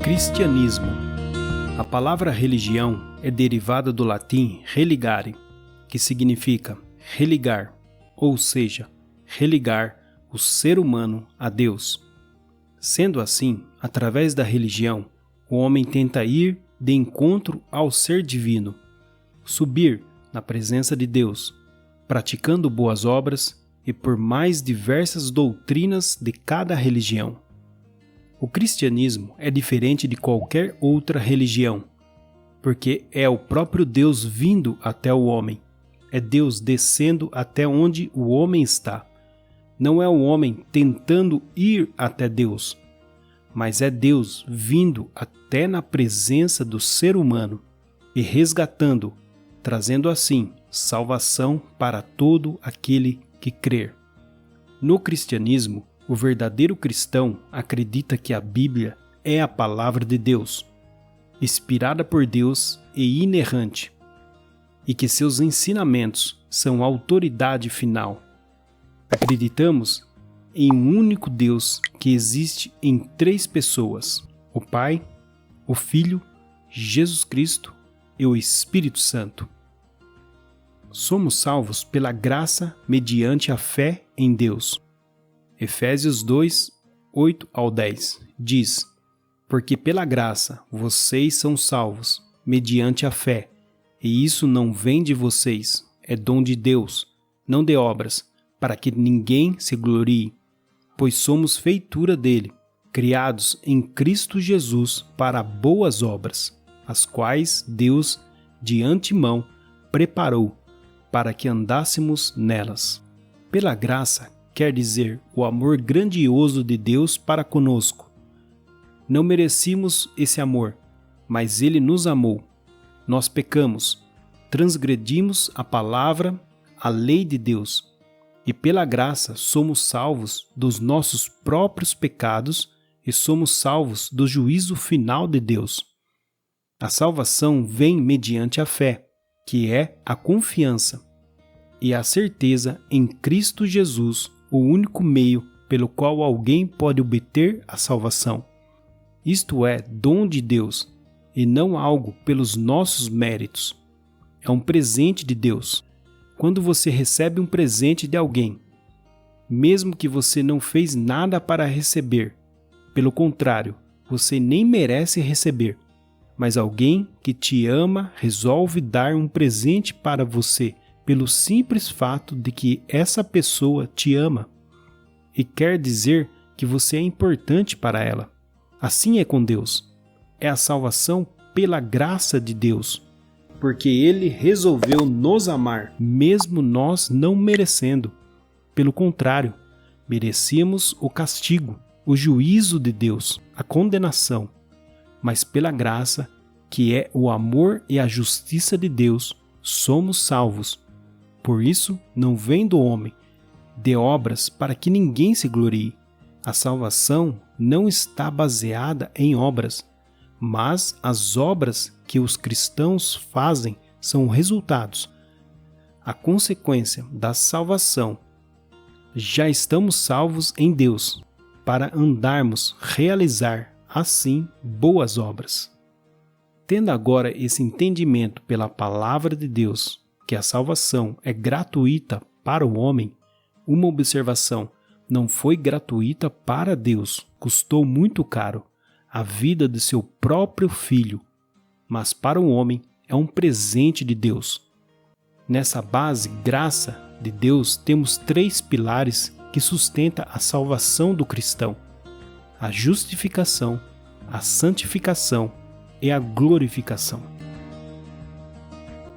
Cristianismo. A palavra religião é derivada do latim religare, que significa religar, ou seja, religar o ser humano a Deus. Sendo assim, através da religião, o homem tenta ir de encontro ao ser divino, subir na presença de Deus, praticando boas obras e por mais diversas doutrinas de cada religião. O cristianismo é diferente de qualquer outra religião, porque é o próprio Deus vindo até o homem. É Deus descendo até onde o homem está. Não é o homem tentando ir até Deus, mas é Deus vindo até na presença do ser humano e resgatando, trazendo assim salvação para todo aquele que crer. No cristianismo, o verdadeiro cristão acredita que a Bíblia é a palavra de Deus, inspirada por Deus e inerrante, e que seus ensinamentos são a autoridade final. Acreditamos em um único Deus que existe em três pessoas: o Pai, o Filho, Jesus Cristo e o Espírito Santo. Somos salvos pela graça mediante a fé em Deus. Efésios 2, 8 ao 10 diz: Porque pela graça vocês são salvos, mediante a fé, e isso não vem de vocês, é dom de Deus, não de obras, para que ninguém se glorie, pois somos feitura dele, criados em Cristo Jesus para boas obras, as quais Deus de antemão preparou para que andássemos nelas. Pela graça quer dizer o amor grandioso de Deus para conosco. Não merecíamos esse amor, mas Ele nos amou. Nós pecamos, transgredimos a palavra, a lei de Deus, e pela graça somos salvos dos nossos próprios pecados e somos salvos do juízo final de Deus. A salvação vem mediante a fé, que é a confiança, e a certeza em Cristo Jesus, o único meio pelo qual alguém pode obter a salvação. Isto é dom de Deus, e não algo pelos nossos méritos. É um presente de Deus. Quando você recebe um presente de alguém, mesmo que você não fez nada para receber, pelo contrário, você nem merece receber, mas alguém que te ama resolve dar um presente para você pelo simples fato de que essa pessoa te ama e quer dizer que você é importante para ela. Assim é com Deus. É a salvação pela graça de Deus, porque Ele resolveu nos amar, mesmo nós não merecendo. Pelo contrário, merecíamos o castigo, o juízo de Deus, a condenação. Mas pela graça, que é o amor e a justiça de Deus, somos salvos. Por isso, não vem do homem, de obras para que ninguém se glorie. A salvação não está baseada em obras, mas as obras que os cristãos fazem são resultados, a consequência da salvação. Já estamos salvos em Deus, para andarmos, realizar, assim, boas obras. Tendo agora esse entendimento pela palavra de Deus, que a salvação é gratuita para o homem, uma observação: não foi gratuita para Deus, custou muito caro, a vida de seu próprio Filho, mas para o homem é um presente de Deus. Nessa base, graça de Deus, temos três pilares que sustentam a salvação do cristão: a justificação, a santificação e a glorificação.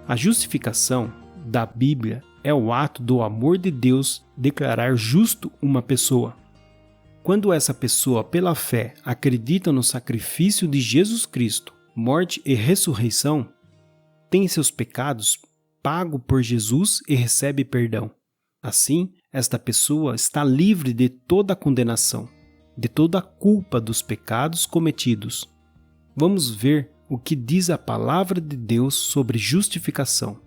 A justificação da Bíblia é o ato do amor de Deus declarar justo uma pessoa. Quando essa pessoa, pela fé, acredita no sacrifício de Jesus Cristo, morte e ressurreição, tem seus pecados pago por Jesus e recebe perdão. Assim, esta pessoa está livre de toda a condenação, de toda a culpa dos pecados cometidos. Vamos ver o que diz a palavra de Deus sobre justificação.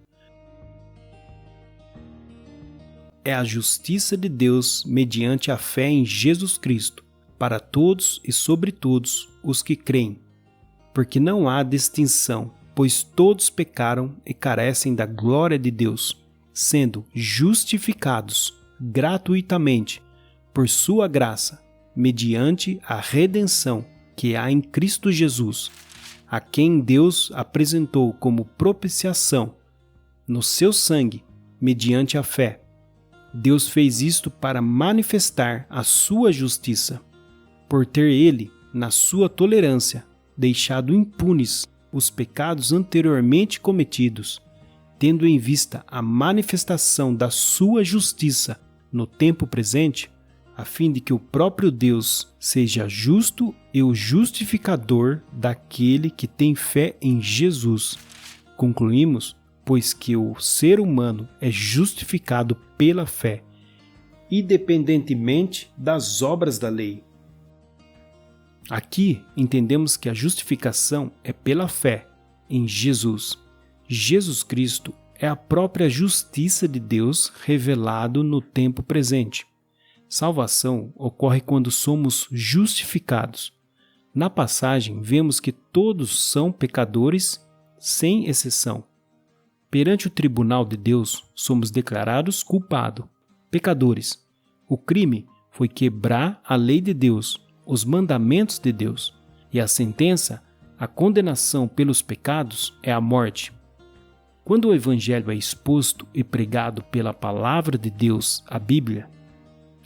É a justiça de Deus mediante a fé em Jesus Cristo, para todos e sobre todos os que creem, porque não há distinção, pois todos pecaram e carecem da glória de Deus, sendo justificados gratuitamente por sua graça, mediante a redenção que há em Cristo Jesus, a quem Deus apresentou como propiciação no seu sangue, mediante a fé. Deus fez isto para manifestar a sua justiça, por ter ele, na sua tolerância, deixado impunes os pecados anteriormente cometidos, tendo em vista a manifestação da sua justiça no tempo presente, a fim de que o próprio Deus seja justo e o justificador daquele que tem fé em Jesus. Concluímos, pois que o ser humano é justificado pela fé, independentemente das obras da lei. Aqui entendemos que a justificação é pela fé em Jesus. Jesus Cristo é a própria justiça de Deus revelado no tempo presente. Salvação ocorre quando somos justificados. Na passagem, vemos que todos são pecadores, sem exceção. Perante o tribunal de Deus, somos declarados culpados, pecadores. O crime foi quebrar a lei de Deus, os mandamentos de Deus, e a sentença, a condenação pelos pecados, é a morte. Quando o Evangelho é exposto e pregado pela palavra de Deus, a Bíblia,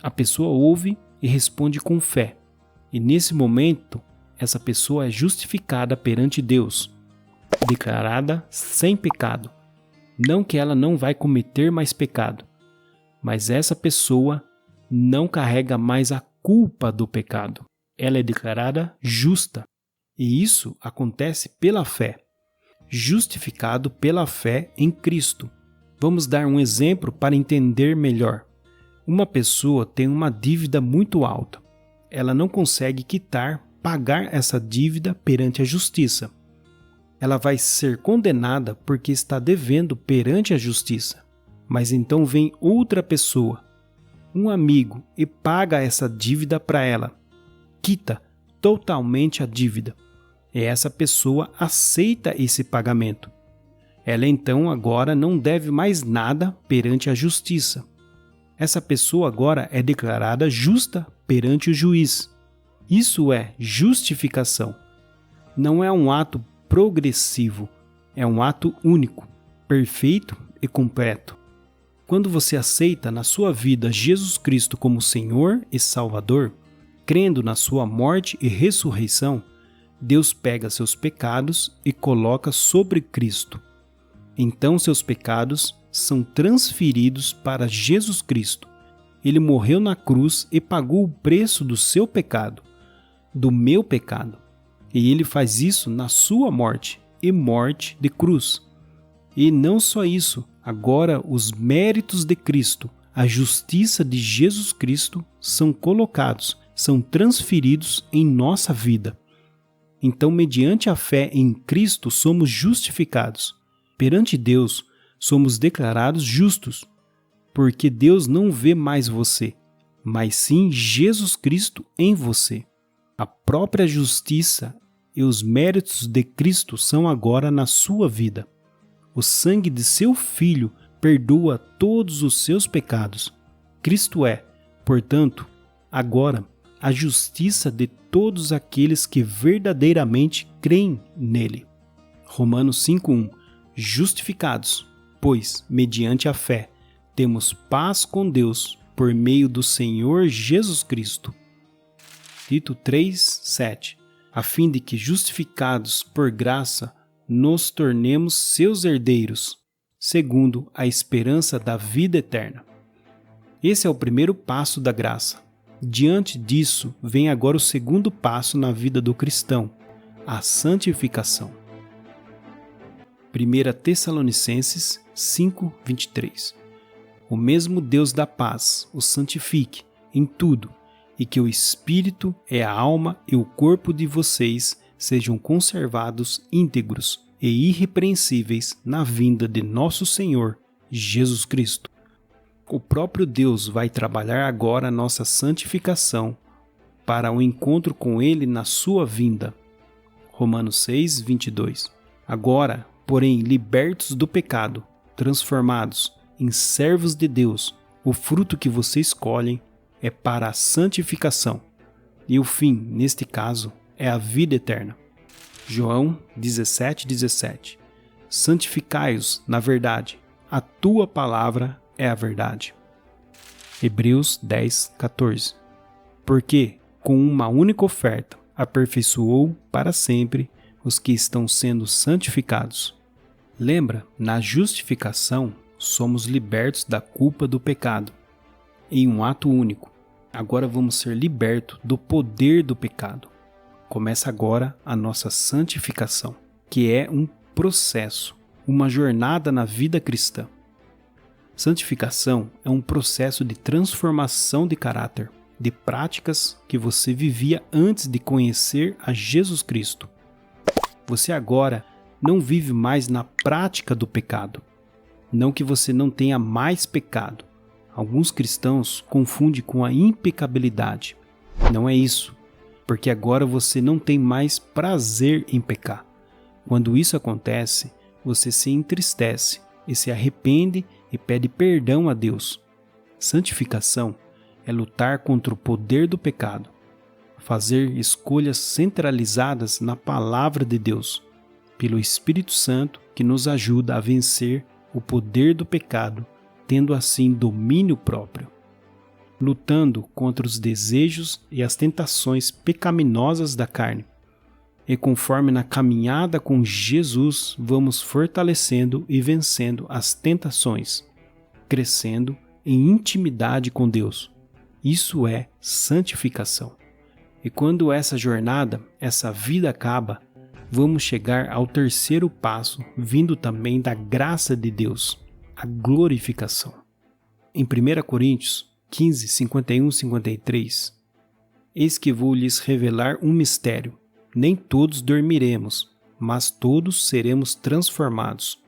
a pessoa ouve e responde com fé, e nesse momento, essa pessoa é justificada perante Deus, declarada sem pecado. Não que ela não vai cometer mais pecado, mas essa pessoa não carrega mais a culpa do pecado. Ela é declarada justa, e isso acontece pela fé. Justificado pela fé em Cristo. Vamos dar um exemplo para entender melhor. Uma pessoa tem uma dívida muito alta. Ela não consegue pagar essa dívida perante a justiça. Ela vai ser condenada porque está devendo perante a justiça. Mas então vem outra pessoa, um amigo, e paga essa dívida para ela. Quita totalmente a dívida. E essa pessoa aceita esse pagamento. Ela então agora não deve mais nada perante a justiça. Essa pessoa agora é declarada justa perante o juiz. Isso é justificação. Não é um ato progressivo, é um ato único, perfeito e completo. Quando você aceita na sua vida Jesus Cristo como Senhor e Salvador, crendo na sua morte e ressurreição, Deus pega seus pecados e coloca sobre Cristo. Então seus pecados são transferidos para Jesus Cristo. Ele morreu na cruz e pagou o preço do seu pecado, do meu pecado. E ele faz isso na sua morte, e morte de cruz. E não só isso, agora os méritos de Cristo, a justiça de Jesus Cristo são colocados, são transferidos em nossa vida. Então, mediante a fé em Cristo, somos justificados. Perante Deus, somos declarados justos, porque Deus não vê mais você, mas sim Jesus Cristo em você. A própria justiça e os méritos de Cristo são agora na sua vida. O sangue de seu Filho perdoa todos os seus pecados. Cristo é, portanto, agora a justiça de todos aqueles que verdadeiramente creem nele. Romanos 5:1. Justificados, pois, mediante a fé, temos paz com Deus por meio do Senhor Jesus Cristo. Tito 3:7. A fim de que, justificados por graça, nos tornemos seus herdeiros, segundo a esperança da vida eterna. Esse é o primeiro passo da graça. Diante disso, vem agora o segundo passo na vida do cristão, a santificação. 1 Tessalonicenses 5:23. O mesmo Deus da paz os santifique em tudo, e que o espírito e a alma e o corpo de vocês sejam conservados íntegros e irrepreensíveis na vinda de nosso Senhor Jesus Cristo. O próprio Deus vai trabalhar agora a nossa santificação para o encontro com Ele na sua vinda. Romanos 6, 22. Agora, porém, libertos do pecado, transformados em servos de Deus, o fruto que vocês escolhem é para a santificação. E o fim, neste caso, é a vida eterna. João 17, 17. Santificai-os na verdade, a tua palavra é a verdade. Hebreus 10, 14. Porque, com uma única oferta, aperfeiçoou para sempre os que estão sendo santificados. Lembra, na justificação, somos libertos da culpa do pecado, em um ato único. Agora vamos ser libertos do poder do pecado. Começa agora a nossa santificação, que é um processo, uma jornada na vida cristã. Santificação é um processo de transformação de caráter, de práticas que você vivia antes de conhecer a Jesus Cristo. Você agora não vive mais na prática do pecado. Não que você não tenha mais pecado. Alguns cristãos confundem com a impecabilidade. Não é isso, porque agora você não tem mais prazer em pecar. Quando isso acontece, você se entristece e se arrepende e pede perdão a Deus. Santificação é lutar contra o poder do pecado, fazer escolhas centralizadas na palavra de Deus, pelo Espírito Santo que nos ajuda a vencer o poder do pecado, tendo assim domínio próprio. Lutando contra os desejos e as tentações pecaminosas da carne. E conforme na caminhada com Jesus, vamos fortalecendo e vencendo as tentações, crescendo em intimidade com Deus. Isso é santificação. E quando essa jornada, essa vida acaba, vamos chegar ao terceiro passo, vindo também da graça de Deus, a glorificação. Em 1 Coríntios 15, 51, 53, eis que vou lhes revelar um mistério. Nem todos dormiremos, mas todos seremos transformados.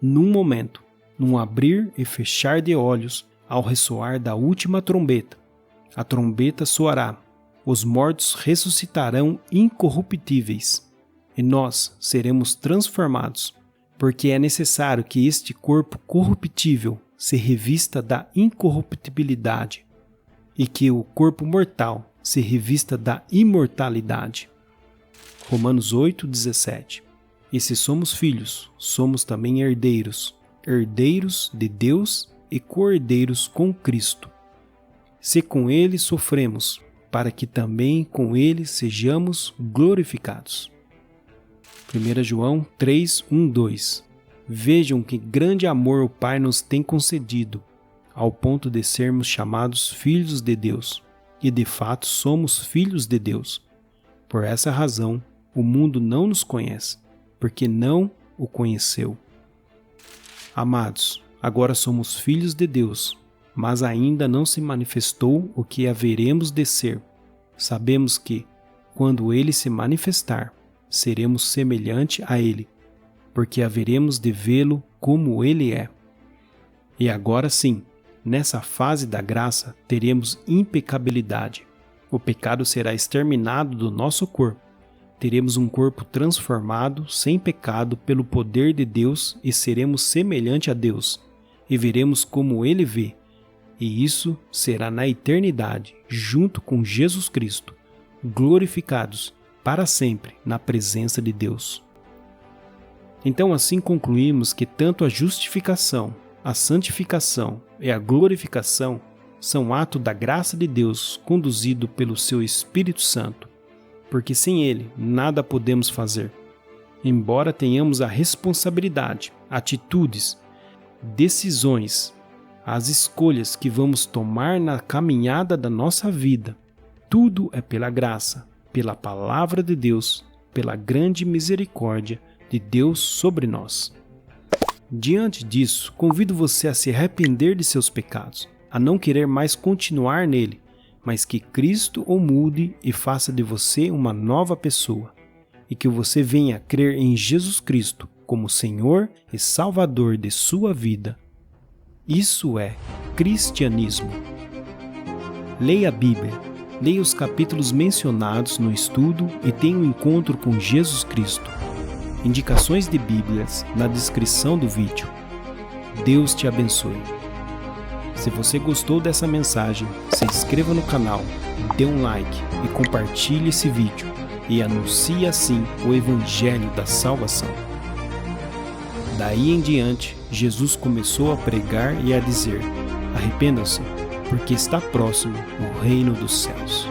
Num momento, num abrir e fechar de olhos, ao ressoar da última trombeta. A trombeta soará, os mortos ressuscitarão incorruptíveis, e nós seremos transformados, porque é necessário que este corpo corruptível se revista da incorruptibilidade, e que o corpo mortal se revista da imortalidade. Romanos 8, 17. E se somos filhos, somos também herdeiros, herdeiros de Deus e co-herdeiros com Cristo. Se com Ele sofremos, para que também com Ele sejamos glorificados. 1 João 3, 1, 2. Vejam que grande amor o Pai nos tem concedido, ao ponto de sermos chamados filhos de Deus, e de fato somos filhos de Deus. Por essa razão, o mundo não nos conhece, porque não o conheceu. Amados, agora somos filhos de Deus, mas ainda não se manifestou o que haveremos de ser. Sabemos que, quando Ele se manifestar, seremos semelhante a Ele, porque haveremos de vê-lo como Ele é. E agora sim, nessa fase da graça, teremos impecabilidade. O pecado será exterminado do nosso corpo. Teremos um corpo transformado, sem pecado, pelo poder de Deus e seremos semelhante a Deus, e veremos como Ele vê. E isso será na eternidade, junto com Jesus Cristo, glorificados para sempre na presença de Deus. Então assim concluímos que tanto a justificação, a santificação e a glorificação são ato da graça de Deus conduzido pelo seu Espírito Santo, porque sem Ele nada podemos fazer. Embora tenhamos a responsabilidade, atitudes, decisões, as escolhas que vamos tomar na caminhada da nossa vida, tudo é pela graça, pela palavra de Deus, pela grande misericórdia de Deus sobre nós. Diante disso, convido você a se arrepender de seus pecados, a não querer mais continuar nele, mas que Cristo o mude e faça de você uma nova pessoa, e que você venha a crer em Jesus Cristo como Senhor e Salvador de sua vida. Isso é cristianismo. Leia a Bíblia, Leia os capítulos mencionados no estudo e tenha um encontro com Jesus Cristo. Indicações de Bíblias na descrição do vídeo. Deus te abençoe. Se você gostou dessa mensagem, se inscreva no canal, dê um like e compartilhe esse vídeo e anuncie assim o Evangelho da Salvação. Daí em diante, Jesus começou a pregar e a dizer: arrependam-se, porque está próximo o reino dos céus.